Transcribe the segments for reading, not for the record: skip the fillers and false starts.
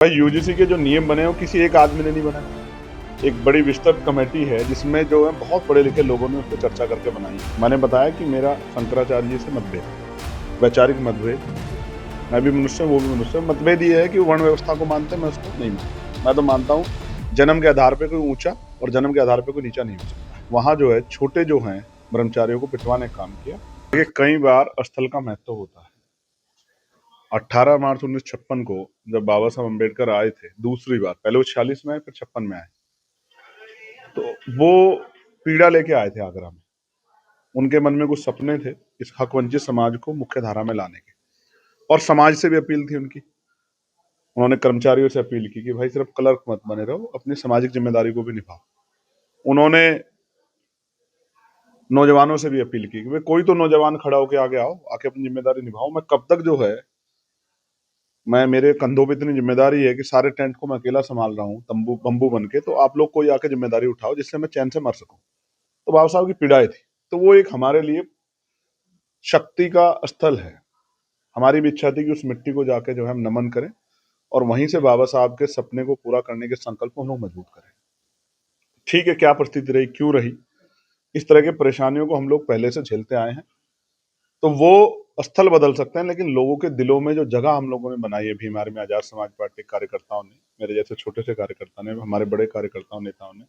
भाई यूजीसी के जो नियम बने हैं वो किसी एक आदमी ने नहीं बनाए। एक बड़ी विस्तृत कमेटी है जिसमें जो है बहुत पढ़े लिखे लोगों ने उस पर चर्चा करके बनाई है। मैंने बताया कि मेरा शंकराचार्य जी से मतभेद, वैचारिक मतभेद, मैं भी मनुष्य हूं, वो भी मनुष्य। मतभेद ये है कि वर्ण व्यवस्था को मानते हैं, मैं उसको नहीं मानता। मैं तो मानता हूँ जन्म के आधार पर कोई ऊंचा और जन्म के आधार पर कोई नीचा नहीं हो सकता। वहां जो है छोटे जो हैं ब्रह्मचारियों को पिटवाने का काम किया। देखिए, कई बार स्थल का महत्व होता है। 18 मार्च 1956 को जब बाबा साहब अम्बेडकर आए थे दूसरी बार, पहले वो 46 में आए, फिर 56 में आए, तो वो पीड़ा लेके आए थे आगरा में। उनके मन में कुछ सपने थे इस हकवंचित समाज को मुख्य धारा में लाने के, और समाज से भी अपील थी उनकी। उन्होंने कर्मचारियों से अपील की कि भाई सिर्फ क्लर्क मत बने रहो, अपनी सामाजिक जिम्मेदारी को भी निभाओ। उन्होंने नौजवानों से भी अपील की कि भाई कोई तो नौजवान खड़ा होकर आगे आओ, आके अपनी जिम्मेदारी निभाओ। मैं कब तक जो है, मैं मेरे कंधों पे इतनी जिम्मेदारी है कि सारे टेंट को मैं अकेला संभाल रहा हूँ तंबू बंबू बन के, तो आप लोग कोई आके जिम्मेदारी उठाओ जिससे मैं चैन से मर सकूं। तो बाबा साहब की पीड़ाएं थी, तो वो एक हमारे लिए शक्ति का स्थल है। हमारी भी इच्छा थी कि उस मिट्टी को जाके जो है हम नमन करें और वहीं से बाबा साहब के सपने को पूरा करने के संकल्प को हम लोग मजबूत करें। ठीक है, क्या परिस्थिति रही, क्यों रही, इस तरह की परेशानियों को हम लोग पहले से झेलते आए हैं। तो वो स्थल बदल सकते हैं, लेकिन लोगों के दिलों में जो जगह हम लोगों ने बनाई है, भीम आर्मी आजाद समाज पार्टी कार्यकर्ताओं ने, मेरे जैसे छोटे से कार्यकर्ता ने, हमारे बड़े कार्यकर्ताओं नेताओं ने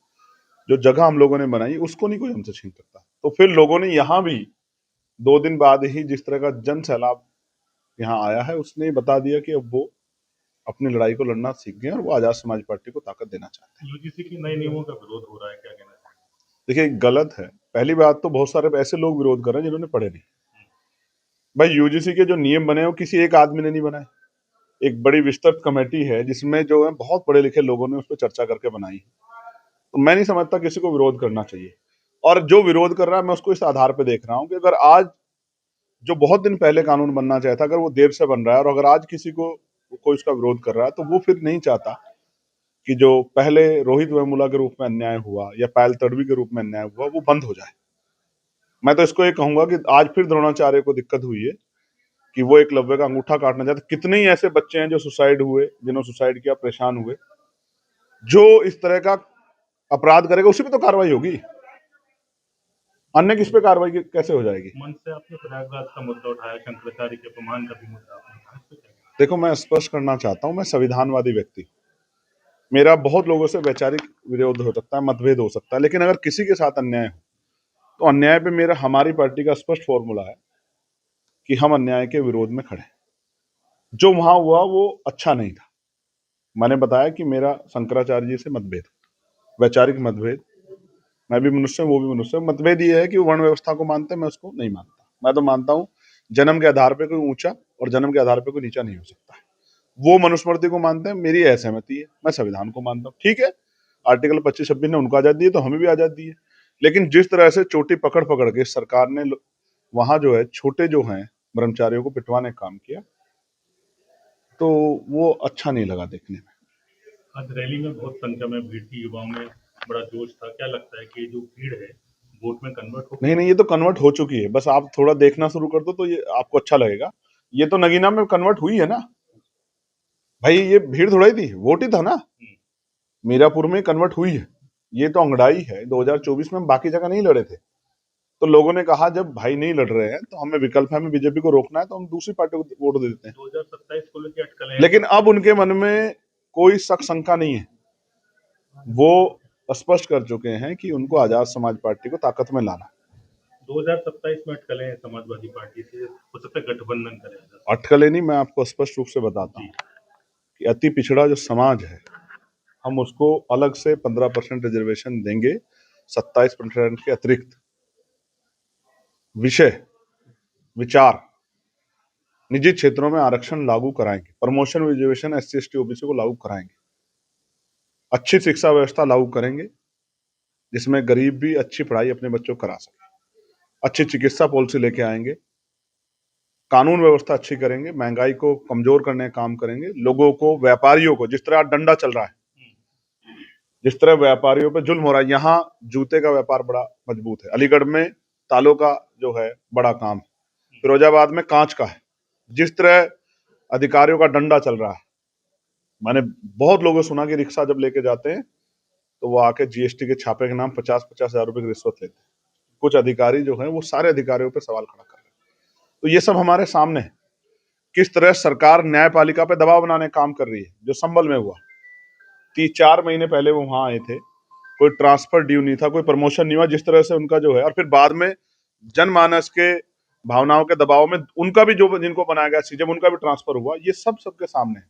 जो जगह हम लोगों ने बनाई, उसको नहीं कोई हमसे छीन सकता। तो फिर लोगों ने यहाँ भी 2 दिन बाद ही जिस तरह का जन सैलाब यहाँ आया है, उसने ये बता दिया कि अब वो अपनी लड़ाई को लड़ना सीख गए और वो आजाद समाज पार्टी को ताकत देना चाहते हैं। यूजीसी के नए नियमों का विरोध हो रहा है, क्या कहना चाहिए? देखिए, गलत है। पहली बात तो बहुत सारे ऐसे लोग विरोध कर रहे हैं जिन्होंने पढ़े नहीं। भाई यूजीसी के जो नियम बने हैं वो किसी एक आदमी ने नहीं बनाए। एक बड़ी विस्तृत कमेटी है जिसमें जो है बहुत पढ़े लिखे लोगों ने उस पर चर्चा करके बनाई है। तो मैं नहीं समझता किसी को विरोध करना चाहिए, और जो विरोध कर रहा है मैं उसको इस आधार पर देख रहा हूं कि अगर आज जो बहुत दिन पहले कानून बनना चाहिए था, अगर वो देर से बन रहा है, और अगर आज किसी को कोई उसका विरोध कर रहा है, तो वो फिर नहीं चाहता कि जो पहले रोहित वेमुला के रूप में अन्याय हुआ या पायल तड़वी के रूप में अन्याय हुआ वो बंद हो जाए। मैं तो इसको ये कहूंगा कि आज फिर द्रोणाचार्य को दिक्कत हुई है कि वो एकलव्य का अंगूठा काटना चाहते। कितने ही ऐसे बच्चे हैं जो सुसाइड हुए, जिन्होंने सुसाइड किया, परेशान हुए। जो इस तरह का अपराध करेगा उसी पे तो कार्रवाई होगी, अन्य किस पे कार्रवाई कैसे हो जाएगी। मन से आपने प्रयागराज का मुद्दा उठाया, शंकराचार्य के अपमान का भी मुद्दा आपने उठाया, इस पे क्या कहना है? देखो, मैं स्पष्ट करना चाहता हूं, मैं संविधानवादी व्यक्ति, मेरा बहुत लोगों से वैचारिक विरोध हो सकता है, मतभेद हो सकता है, लेकिन अगर किसी के साथ अन्याय हो तो अन्याय पे मेरा, हमारी पार्टी का स्पष्ट फॉर्मूला है कि हम अन्याय के विरोध में खड़े। जो वहां हुआ वो अच्छा नहीं था। मैंने बताया कि मेरा शंकराचार्य जी से मतभेद, वैचारिक मतभेद, मैं भी मनुष्य हूं, वो भी मनुष्य। मतभेद ये है कि वर्ण व्यवस्था को मानते हैं, मैं उसको नहीं मानता। मैं तो मानता हूं जन्म के आधार पर कोई ऊंचा और जन्म के आधार पर कोई नीचा नहीं हो सकता है। वो मनुस्मृति को मानते हैं, मेरी असहमति है। मैं संविधान को मानता हूँ, ठीक है, आर्टिकल 25-26 ने उनको आजादी है तो हमें भी आजादी है। लेकिन जिस तरह से चोटी पकड़ पकड़ के सरकार ने वहां जो है छोटे जो हैं ब्रह्मचारियों को पिटवाने का काम किया, तो वो अच्छा नहीं लगा देखने में। आज रैली में बहुत संख्या में भीड़ थी, युवाओं में बड़ा जोश था। क्या लगता है कि जो भीड़ है वोट में कन्वर्ट नहीं होगी? नहीं, ये तो कन्वर्ट हो चुकी है। बस आप थोड़ा देखना शुरू कर दो तो ये आपको अच्छा लगेगा। ये तो नगीना में कन्वर्ट हुई है ना भाई, ये भीड़ थोड़ा ही थी, वोट ही था ना। मीरापुर में कन्वर्ट हुई है। ये तो अंगड़ाई है, 2024 में हम बाकी जगह नहीं लड़े थे। तो लोगों ने कहा जब भाई नहीं लड़ रहे हैं तो हमें विकल्प है, हमें बीजेपी को रोकना है, तो हम दूसरी पार्टी को वोट दे देते हैं। 2027 को लेकर अटकलें हैं, लेकिन अब उनके मन में कोई शक शंका नहीं है। वो स्पष्ट कर चुके हैं कि उनको आजाद समाज पार्टी को ताकत में लाना। 2027 में अटकलें हैं समाजवादी पार्टी से, हो सकता है गठबंधन करेगा। अटकलें नहीं, मैं आपको स्पष्ट रूप से बताता हूँ कि अति पिछड़ा जो समाज है, हम उसको अलग से 15% रिजर्वेशन देंगे, 27% के अतिरिक्त विषय विचार निजी क्षेत्रों में आरक्षण लागू कराएंगे, promotion reservation SC ST OBC को लागू कराएंगे, अच्छी शिक्षा व्यवस्था लागू करेंगे जिसमें गरीब भी अच्छी पढ़ाई अपने बच्चों को करा सके, अच्छी चिकित्सा पॉलिसी लेके आएंगे, कानून व्यवस्था अच्छी करेंगे, महंगाई को कमजोर करने का काम करेंगे, लोगों को, व्यापारियों को, जिस तरह डंडा चल रहा है, जिस तरह व्यापारियों पे जुल्म हो रहा है, यहाँ जूते का व्यापार बड़ा मजबूत है, अलीगढ़ में तालों का जो है बड़ा काम है, फिरोजाबाद में कांच का है। जिस तरह अधिकारियों का डंडा चल रहा है, मैंने बहुत लोगों से सुना कि रिक्शा जब लेके जाते हैं तो वो आके जीएसटी के छापे के नाम 50-50 हजार रुपए की रिश्वत लेते हैं। कुछ अधिकारी जो हैं वो सारे अधिकारियों पे सवाल खड़ा कर रहे हैं। तो ये सब हमारे सामने है किस तरह सरकार न्यायपालिका पे दबाव बनाने का काम कर रही है। जो संभल में हुआ 3-4 महीने पहले वो वहां आए थे, कोई ट्रांसफर ड्यू नहीं था, कोई प्रमोशन नहीं हुआ, जिस तरह से उनका जो है, और फिर बाद में जनमानस के भावनाओं के दबाव में उनका भी जो जिनको बनाया गया सीएम उनका भी ट्रांसफर हुआ, ये सब सबके सामने है।